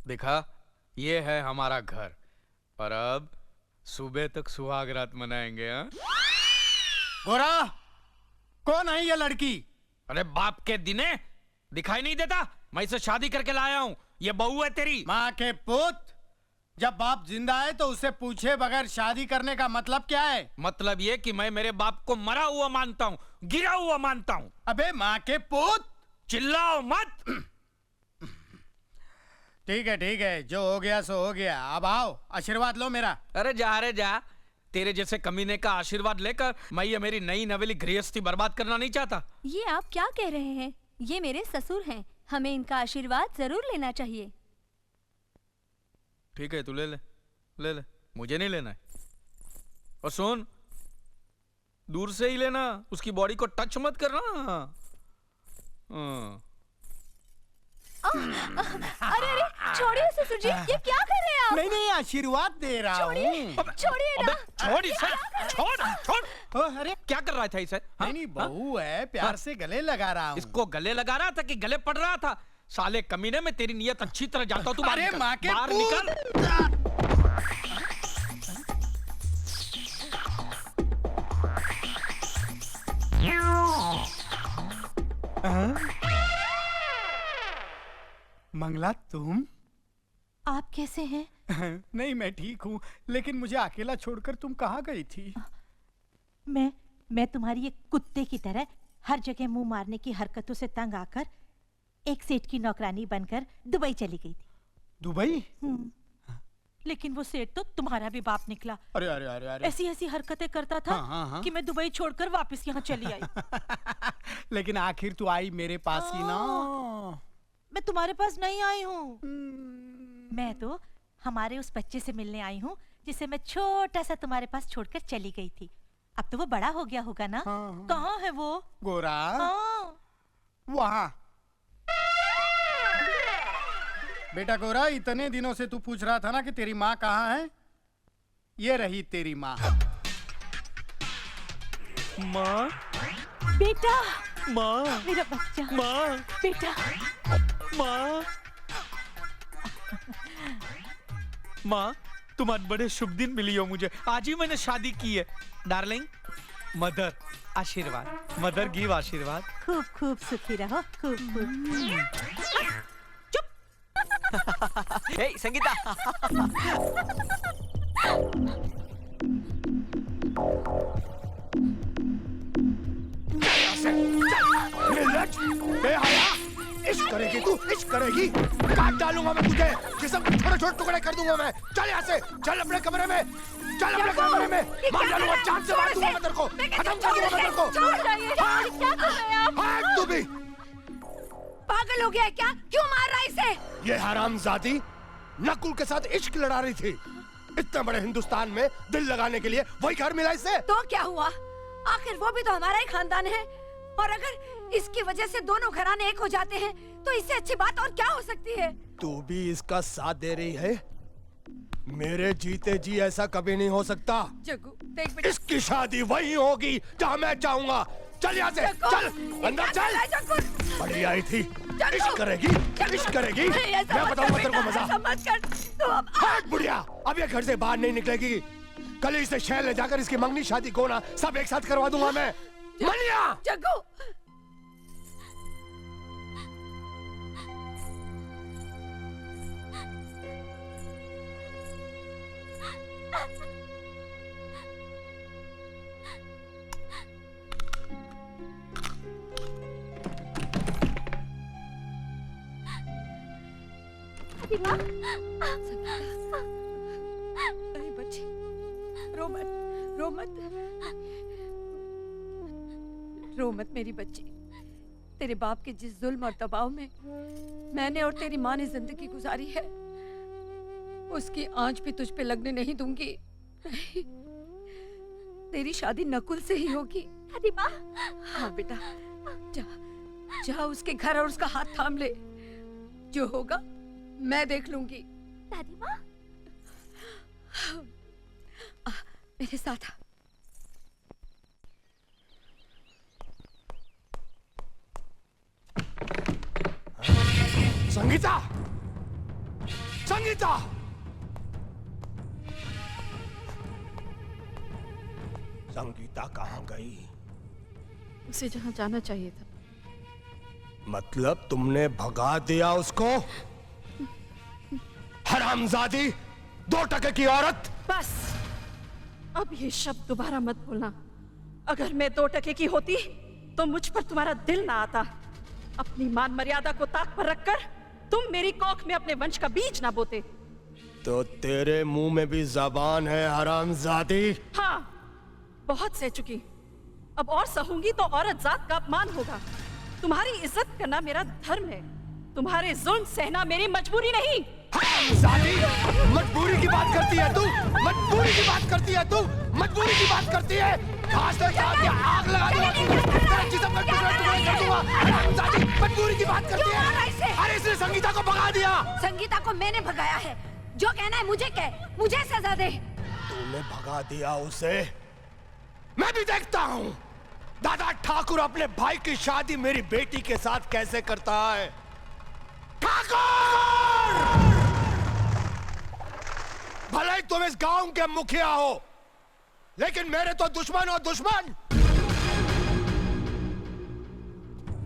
देखा, ये है हमारा घर, पर अब सुबह तक सुहाग रात मनाएंगे। हाँ, गोरा, कौन है ये लड़की? अरे बाप के दिने दिखाई नहीं देता? मैं इसे शादी करके लाया हूँ, ये बहू है तेरी। माँ के पुत, जब बाप जिंदा है तो उससे पूछे बगैर शादी करने का मतलब क्या है? मतलब ये कि मैं मेरे बाप को मरा हुआ मानता हूँ, गिरा हुआ मानता हूँ। अबे माँ के पुत, चिल्लाओ मत। ठीक है, जो हो गया सो हो गया। अब आओ, आशीर्वाद लो मेरा। अरे जा, तेरे जैसे कमीने का आशीर्वाद लेकर मैं ये मेरी नई नवेली गृहस्थी बर्बाद करना नहीं चाहता। ये आप क्या कह रहे हैं? ये मेरे ससुर हैं, हमें इनका आशीर्वाद जरूर लेना चाहिए। ठीक है, तू ले ले, मुझे नहीं लेना है। और सुन, दूर से ही लेना, उसकी बॉडी को टच मत करना। हाँ। अरे छोड़िए ससुर जी, ये क्या कर रहे हैं आप? नहीं, आशीर्वाद दे रहा हूँ। छोड़िए ना। छोड़ इसे, छोड़। अरे क्या कर रहा था इसे? हाँ? नहीं, बहू है, प्यार से गले लगा रहा हूँ। इसको गले लगा रहा था कि गले पड़ रहा था? साले कमीने में तेरी नियत अच्छी तरह जानता हूँ। तू बाहर अरे निकल, माँ के बाहर पुत! निकल। मंगला, तुम? आप कैसे हैं? नहीं, मैं ठीक हूँ, लेकिन मुझे अकेला छोड़कर तुम कहाँ गई थी? मैं तुम्हारी एक कुत्ते की तरह हर जगह मुंह मारने की हरकतों से तंग आकर एक सेठ की नौकरानी बनकर दुबई चली गई थी। दुबई? लेकिन वो सेठ तो तुम्हारा भी बाप निकला। अरे ऐसी ऐसी करता था हाँ। कि मैं दुबई छोड़कर वापस यहाँ चली आई। लेकिन आखिर तू आई मेरे पास ही ना। मैं तुम्हारे पास नहीं आई हूँ। मैं तो हमारे उस बच्चे से मिलने आई हूँ जिसे मैं छोटा सा तुम्हारे पास छोड़कर चली गई थी। अब तो वो बड़ा हो गया होगा ना? हाँ। कहाँ है वो? गोरा, हाँ। वहाँ। बेटा गोरा, इतने दिनों से तू पूछ रहा था ना कि तेरी माँ कहाँ है? ये रही तेरी माँ। माँ, बेटा, माँ, मेरा बच्चा, माँ, बेटा। माँ, माँ, तुम आज बड़े शुभ दिन मिली हो मुझे। आज ही मैंने शादी की है। डार्लिंग, मदर आशीर्वाद, मदर गिव आशीर्वाद। खूब खूब सुखी रहो, खूब खूब। हे संगीता। इश्क करेगी तू, इश्क करेगी। काट डालूंगा मैं तुझे, जिसम के छोटे-छोटे टुकड़े कर दूंगा मैं। चल यहाँ से, चल अपने कमरे में, चल अपने कमरे में। मार डालूंगा, जान से मार दूंगा मैं तेरे को, खत्म कर दूंगा मैं तेरे को। क्या कर रहे हैं आप? हाँ, तू भी। पागल हो गया है क्या? क्यों मार रहा है इसे? ये हरामजादी नकुल के साथ इश्क लड़ा रही थी। इतने बड़े हिंदुस्तान में दिल लगाने के लिए वही घर मिला इसे। तो क्या हुआ? आखिर वो भी तो हमारा ही खानदान है, और अगर इसकी वजह से दोनों घराने एक हो जाते हैं तो इससे अच्छी बात और क्या हो सकती है? तू भी इसका साथ दे रही है? मेरे जीते जी ऐसा कभी नहीं हो सकता। जग्गू, देख बेटा, इसकी शादी वही होगी जहाँ मैं चाहूंगा। चल यहाँ से, चल अंदर चल। बड़ी आई थी, इश्क करेगी, इश्क करेगी। मैं बताऊंगा तेरे को मजा। मत कर तू। हट बुढ़िया, अब ये घर से बाहर नहीं निकलेगी। कल ही इसे शहर ले जाकर इसकी मंगनी शादी गोना सब एक साथ करवा दूंगा मैं। मलिया, जग्गू, नहीं बच्ची, रो मत, रो मत, रो मत मेरी बच्ची। तेरे बाप के जिस जुल्म और दबाव में मैंने और तेरी माँ ने जिंदगी गुजारी है, उसकी आंच भी तुझ पे लगने नहीं दूंगी। नहीं, तेरी शादी नकुल से ही होगी। दादी माँ। हाँ बेटा, जा, जा उसके घर और उसका हाथ थाम ले। जो होगा मैं देख लूंगी। दादी माँ, मेरे साथ आ। संगीता, संगीता, संगीता कहाँ गई? उसे जहाँ जाना चाहिए था। मतलब तुमने भगा दिया उसको? हरामजादी, 2 टके की औरत। बस अब ये शब्द दोबारा मत बोलना। अगर मैं 2 टके की होती तो मुझ पर तुम्हारा दिल ना आता। अपनी मान मर्यादा को ताक पर रखकर तुम मेरी कोख में अपने वंश का बीज ना बोते। तो तेरे मुंह में भी जबान है हरामजादी? हाँ, बहुत सह चुकी। अब और सहूंगी तो औरत जात का अपमान होगा। तुम्हारी इज्जत करना मेरा धर्म है, तुम्हारे जुल्म सहना मेरी मजबूरी नहीं। हरामजादी, मजबूरी की बात करती है तू? मजबूरी की बात करती है तू? मजबूरी की बात करती है? घास से काट के आग लगा दूंगा, तेरा जिस्म में टुकड़े-टुकड़े कर दूंगा। हरामजादी, मजबूरी की बात करती है? अरे इसने संगीता को भगा दिया। संगीता को मैंने भगाया है। जो कहना है मुझे कह, मुझे सजा दे। तूने भगा दिया उसे? मैं भी देखता हूँ दादा ठाकुर अपने भाई की शादी मेरी बेटी के साथ कैसे करता है। ठाकुर! भले ही तुम इस गांव के मुखिया हो, लेकिन मेरे तो दुश्मन हो दुश्मन।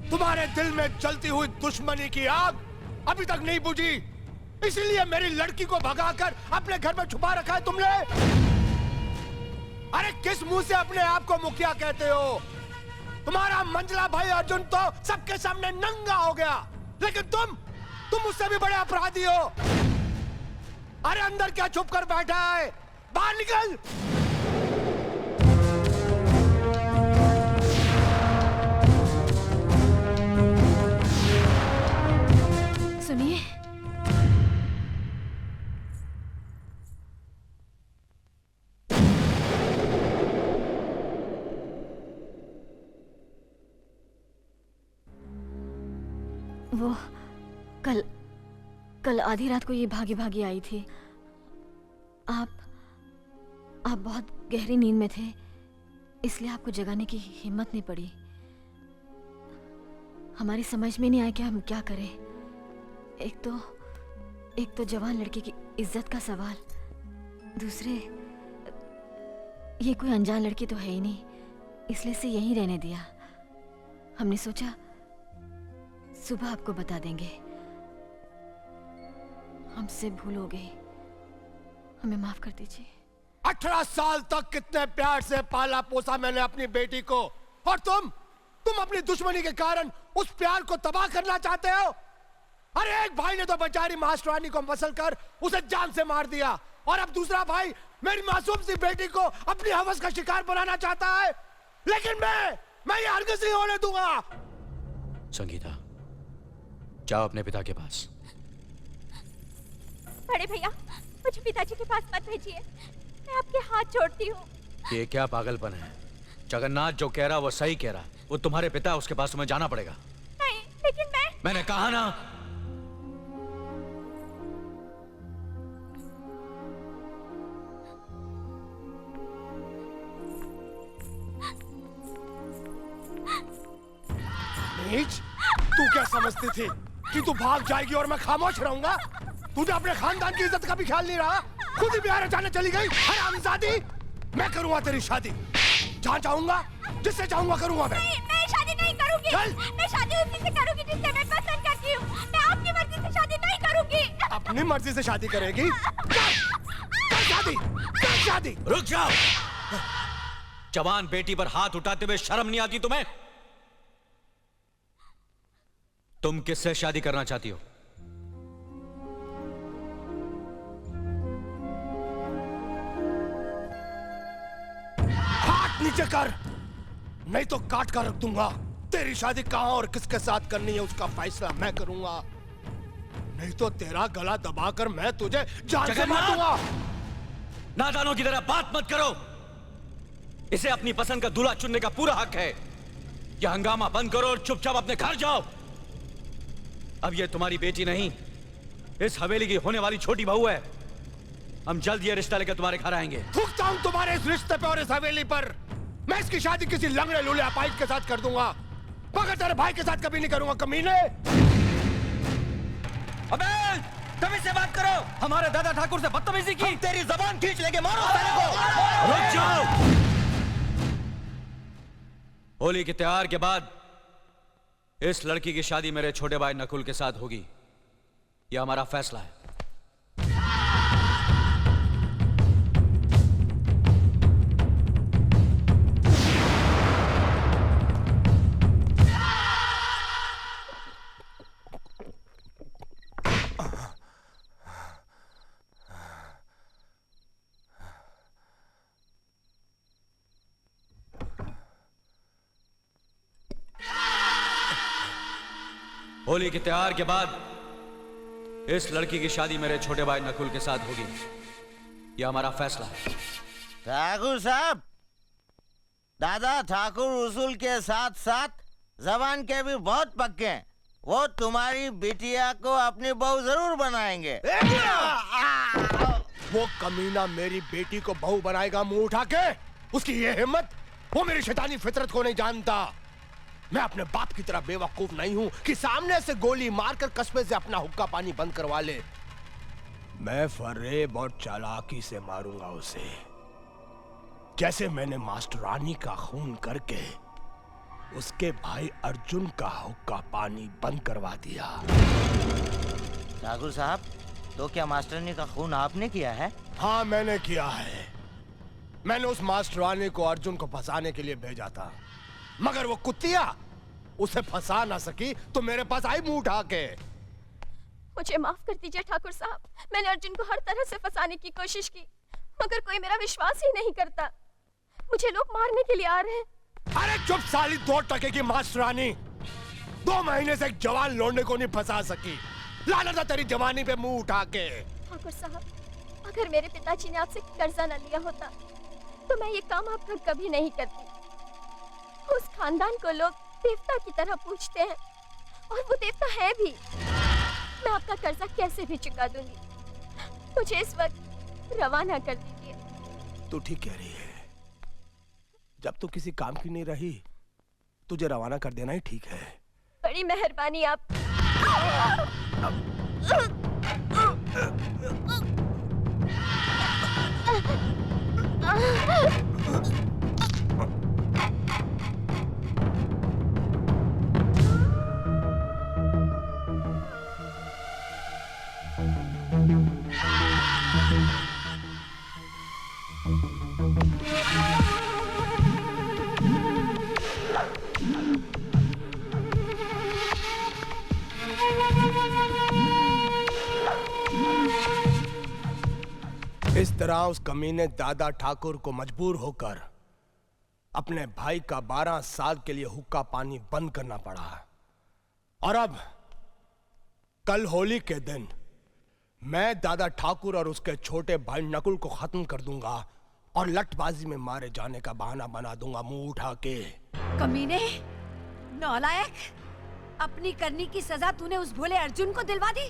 तुम्हारे दिल में जलती हुई दुश्मनी की आग अभी तक नहीं बुझी, इसीलिए मेरी लड़की को भगाकर अपने घर में छुपा रखा है तुमने। अरे किस मुंह से अपने आप को मुखिया कहते हो? तुम्हारा मंजला भाई अर्जुन तो सबके सामने नंगा हो गया, लेकिन तुम उससे भी बड़े अपराधी हो। अरे अंदर क्या छुप कर बैठा है? बाहर निकल। सुनिए, वो कल आधी रात को ये भागी भागी आई थी। आप बहुत गहरी नींद में थे, इसलिए आपको जगाने की हिम्मत नहीं पड़ी। हमारी समझ में नहीं आया कि हम क्या करें। एक तो जवान लड़के की इज्जत का सवाल, दूसरे ये कोई अनजान लड़की तो है ही नहीं, इसलिए से यहीं रहने दिया। हमने सोचा सुबह आपको बता देंगे। हमसे भूल हो गई, हमें माफ कर दीजिए। 18 साल तक कितने प्यार से पाला पोसा मैंने अपनी बेटी को, और तुम अपनी दुश्मनी के कारण उस प्यार को तबाह करना चाहते हो। अरे एक भाई ने तो बेचारी मास्टरानी को मसल कर उसे जान से मार दिया, और अब दूसरा भाई मेरी मासूम सी बेटी को अपनी हवस का शिकार बनाना चाहता है। लेकिन मैं ये हरगिज़ नहीं होने दूंगा। संगीता, जाओ अपने पिता के पास। बड़े भैया, मुझे पिताजी के पास मत भेजिए, मैं आपके हाथ जोड़ती हूँ। ये क्या पागलपन है? जगन्नाथ जो कह रहा वो सही कह रहा। वो तुम्हारे पिता, उसके पास तुम्हें जाना पड़ेगा। नहीं, लेकिन मैंने कहा ना। नीच, तू क्या समझती थी कि तू भाग जाएगी और मैं खामोश रहूंगा? तुझे अपने खानदान की इज्जत का भी ख्याल नहीं रहा, खुद ही बिहार जाने चली गई। हरामजादी, मैं करूंगा तेरी शादी, जहाँ चाहूंगा, जिससे चाहूंगा करूंगा। मैं शादी नहीं करूंगी। चल। मैं शादी उसी से करूंगी जिससे मैं पसंद करती हूँ। मैं आपकी मर्जी से शादी नहीं करूंगी। अपनी मर्जी से शादी करेगी? कर शादी। रुक जाओ। जवान बेटी पर हाथ उठाते हुए शर्म नहीं आती तुम्हें? तुम किससे शादी करना चाहती हो? हाथ नीचे कर, नहीं तो काट कर रख दूंगा। तेरी शादी कहां और किसके साथ करनी है उसका फैसला मैं करूंगा, नहीं तो तेरा गला दबाकर मैं तुझे जान से मार दूंगा। नादानों की तरह बात मत करो। इसे अपनी पसंद का दूल्हा चुनने का पूरा हक है। यह हंगामा बंद करो और चुपचाप अपने घर जाओ। अब ये तुम्हारी बेटी नहीं, इस हवेली की होने वाली छोटी बहू है। हम जल्द ये रिश्ता लेकर तुम्हारे घर आएंगे। थूकता हूं तुम्हारे इस रिश्ते पे और इस हवेली पर। मैं इसकी शादी किसी लंगड़े लूले अपाइज के साथ कर दूंगा, मगर तेरे भाई के साथ कभी नहीं करूंगा, कमीने। अबे तभी से बात करो। हमारे दादा ठाकुर से बदतमीजी की। तेरी जबान खींच लेंगे, मारो साले को। रुक जाओ। होली के त्योहार के बाद इस लड़की की शादी मेरे छोटे भाई नकुल के साथ होगी, यह हमारा फैसला है। होली के त्योहार के बाद इस लड़की की शादी मेरे छोटे भाई नकुल के साथ होगी, यह हमारा फैसला है। ठाकुर साहब, दादा ठाकुर उसूल के साथ साथ जबान के भी बहुत पक्के हैं। वो तुम्हारी बिटिया को अपनी बहू जरूर बनाएंगे। वो कमीना मेरी बेटी को बहू बनाएगा मुंह उठा के? उसकी ये हिम्मत? वो मेरी शैतानी फितरत को नहीं जानता। मैं अपने बाप की तरह बेवकूफ नहीं हूं कि सामने से गोली मारकर कस्बे से अपना हुक्का पानी बंद करवा ले। मैं फरेब और चालाकी से मारूंगा उसे, जैसे मैंने मास्टरानी का खून करके उसके भाई अर्जुन का हुक्का पानी बंद करवा दिया। ठाकुर साहब, तो क्या मास्टरानी का खून आपने किया है? हाँ, मैंने किया है। मैंने उस मास्टरानी को अर्जुन को फंसाने के लिए भेजा था, मगर वो कुत्तिया उसे फंसा ना सकी तो मेरे पास आई मुंह उठा के। मुझे माफ कर दीजिए ठाकुर साहब, मैंने अर्जुन को हर तरह से फंसाने की कोशिश की, मगर कोई मेरा विश्वास ही नहीं करता। मुझे लोग मारने के लिए आ रहे हैं। अरे चुप साली 2 टके की मास्टरानी, 2 महीने से एक जवान लौंडे को नहीं फंसा सकी। लानत है तेरी जवानी पे मुंह उठा के। ठाकुर साहब, अगर मेरे पिताजी ने आपसे कर्जा न लिया होता तो मैं ये काम आपका कभी नहीं करती। उस खानदान को लोग देवता की तरह पूछते हैं, और वो देवता है भी। मैं आपका कर्जा कैसे भी चुका दूंगी। मुझे इस वक्त रवाना कर दीजिए। तू ठीक कह रही है। जब तू किसी काम की नहीं रही, तुझे रवाना कर देना ही ठीक है। बड़ी मेहरबानी आप। इस तरह उस कमीने दादा ठाकुर को मजबूर होकर अपने भाई का 12 साल के लिए हुक्का पानी बंद करना पड़ा। और अब कल होली के दिन मैं दादा ठाकुर और उसके छोटे भाई नकुल को खत्म कर दूंगा और लटबाजी में मारे जाने का बहाना बना दूंगा मुंह उठा के। कमीने, नालायक, अपनी करनी की सजा तूने उस भोले अर्जुन को दिलवा दी।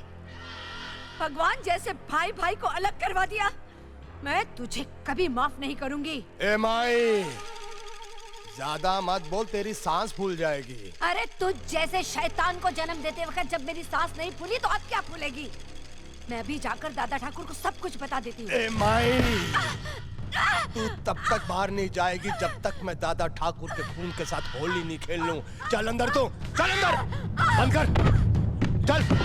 भगवान जैसे भाई भाई को अलग करवा दिया। मैं तुझे कभी माफ नहीं करूंगी। ए माई, ज्यादा मत बोल, तेरी सांस फूल जाएगी। अरे तुझ जैसे शैतान को जन्म देते वक्त जब मेरी सांस नहीं फूली तो अब क्या फूलेगी। मैं भी जाकर दादा ठाकुर को सब कुछ बता देती हूँ। ए माई, तू तब तक बाहर नहीं जाएगी जब तक मैं दादा ठाकुर के खून के साथ होली नहीं खेल लूं। चल अंदर, तू चल अंदर, बंद कर, चल।